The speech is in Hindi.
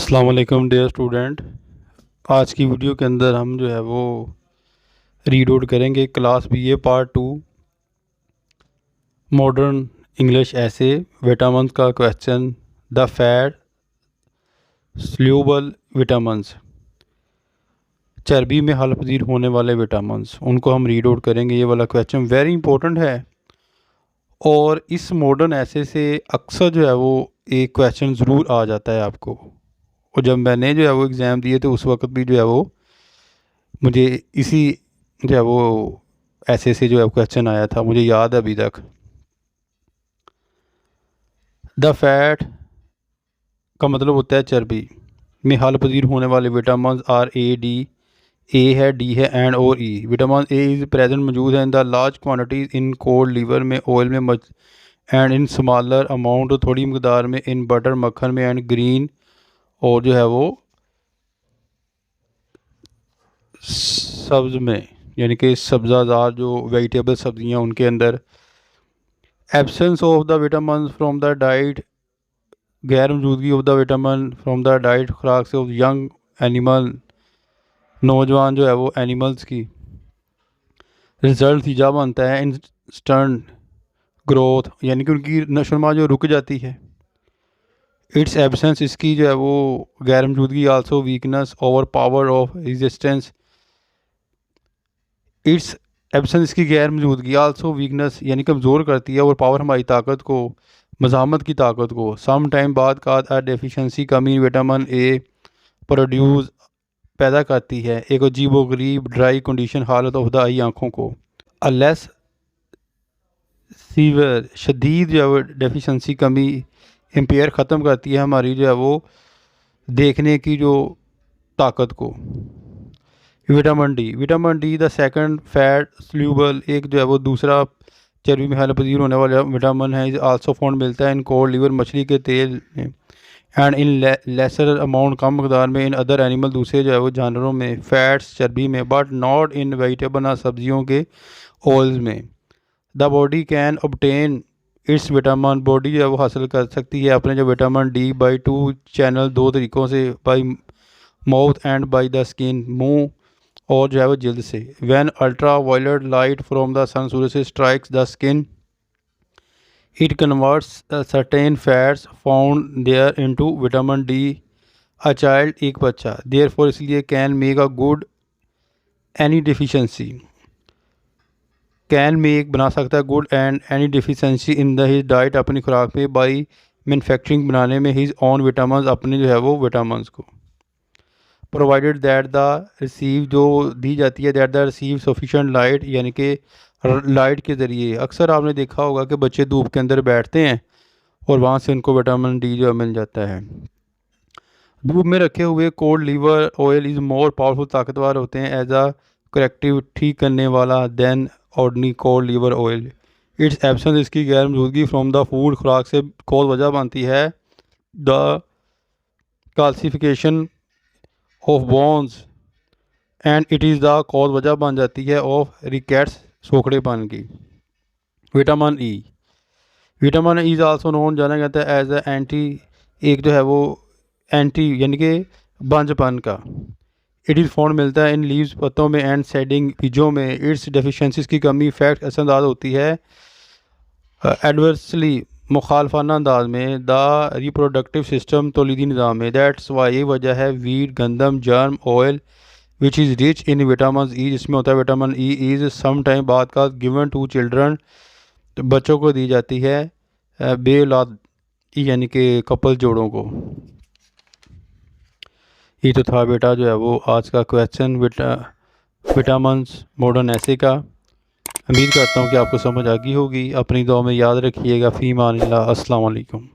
अस्सलाम वालेकुम डियर स्टूडेंट। आज की वीडियो के अंदर हम जो है वो रीड आउट करेंगे class BA part 2 modern English ऐसे विटामिन्स का question. The fat soluble vitamins, चर्बी में हल पजीर होने वाले विटामिन्स, उनको हम रीड आउट करेंगे। ये वाला क्वेश्चन वेरी इंपॉर्टेंट है और इस मॉडर्न ऐसे से अक्सर जो है वो एक क्वेश्चन ज़रूर आ जाता है आपको। और जब मैंने जो है वो एग्ज़ाम दिए तो उस वक्त भी जो है वो मुझे इसी जो है वो ऐसे से जो है क्वेश्चन आया था, मुझे याद है अभी तक। द फैट का मतलब होता है चर्बी में हल पजीर होने वाले vitamin are A D, A है, डी है, एंड और E. Vitamin A is present मौजूद है in the large quantities in cod liver में, ऑयल में एंड इन स्मॉलर अमाउंट, थोड़ी मकदार में इन बटर मक्खन में, एंड ग्रीन और जो है वो सब्ज़ में, यानी कि सब्ज़ादार जो वेजिटेबल सब्जियां उनके अंदर। Absence of the vitamin from the diet, गैर मौजूदगी of the vitamin from the diet खुराक से ऑफ यंग एनिमल, नौजवान जो है वो एनिमल्स की। रिजल्ट नतीजा बनता है इंस्टेंट ग्रोथ, यानी कि उनकी नशोनुमा जो रुक जाती है। इट्स एब्सेंस, इसकी जो है वो गैर मौजूदगी। Also weakness, over power of resistance. It's absence, इसकी गैर मौजूदगी। आल्सो वीकनेस, यानी कमज़ोर करती है और पावर हमारी ताकत को, मज़ामत की ताकत को। सम टाइम बाद का डेफिशिएंसी, कमी विटामिन ए प्रोड्यूस पैदा करती है एक अजीब व गरीब ड्राई कंडीशन, हालत ऑफ द आई, आँखों को। अलेस सीवियर, शदीद जो है डेफिशिएंसी, कमी इम्पेयर, ख़त्म करती है हमारी जो है वो देखने की जो ताकत को। Vitamin D, vitamin D the second fat soluble, एक जो है वो दूसरा चर्बी में हल पजीर होने वाला विटामिन है। इज आल्सो फाउंड, मिलता है इन कोल्ड लीवर, मछली के तेल में, एंड इन लेसर अमाउंट, कम मकदार में, इन अदर एनिमल, दूसरे जो है वो जानवरों में, फैट्स चर्बी में, बट नॉट इन वेजिटेबल, ना सब्जियों के ऑयल्स में। The body can obtain it's vitamin, body जो है वो हासिल कर सकती है अपने जो विटामिन डी बाई 2 चैनल, दो तरीक़ों से, by mouth and by the skin, मुँह और जो है वो जल्द से। When ultraviolet light from the sun, सूर्य से, strikes the skin, it converts certain fats found there into vitamin D. A child, एक बच्चा, देयर फॉर, इसलिए, can make a good any deficiency, can make बना सकता है, good and any deficiency in the his diet, अपनी खुराक में, बाई मैन्युफैक्चरिंग, बनाने में, हिज ऑन विटामिन, अपने जो है वो विटामिन को। प्रोवाइडेड दैट द रिसीव, जो दी जाती है, that the receive sufficient light, यानी कि लाइट के ज़रिए। अक्सर आपने देखा होगा कि बच्चे धूप के अंदर बैठते हैं और वहाँ से उनको विटामिन डी जो मिल जाता है। धूप में रखे हुए cod liver oil is more powerful, ताकतवर होते हैं, एज अ करेक्टिव, ठीक करने वाला, than ordinary cod liver oil. Its absence, इसकी गैर मौजूदगी, फ्रॉम द फूड, खुराक से, कॉज वजह बनती है, the calcification of bones, and it is the cause, वजह बन जाती है, ऑफ रिकेट्स, सोखड़ेपन की। Vitamin E, vitamin E is also known, जाना जाता है एज ए एंटी, एक जो है वो एंटी, यानी कि बंजपन का। इट इज़ फाउंड, मिलता है इन लीव्स, पत्तों में, एंड सेडिंग, बीजों में। इट्स डेफिशिएंसीज, की कमी, फैक्ट असरअंदाज होती है, एडवर्सली, मुखालफाना अंदाज में, द रिप्रोडक्टिव सिस्टम, तौलीदी निज़ाम में। दैट्स वाई, ये वजह है, वीट, गंदम, germ oil, which is rich in vitamin E, जिसमें होता है vitamin E, is some time बाद का गिवन टू चिल्ड्रन, बच्चों को दी जाती है, बे औलाद, यानी कि कपल जोड़ों को। ये तो था बेटा जो है वो आज का क्वेश्चन विटामिन्स मॉडर्न ऐसे का। उम्मीद करता हूँ कि आपको समझ आ गई होगी। अपनी दुआ में याद रखिएगा। फ़ी अमान अल्लाह। अस्सलाम वालेकुम।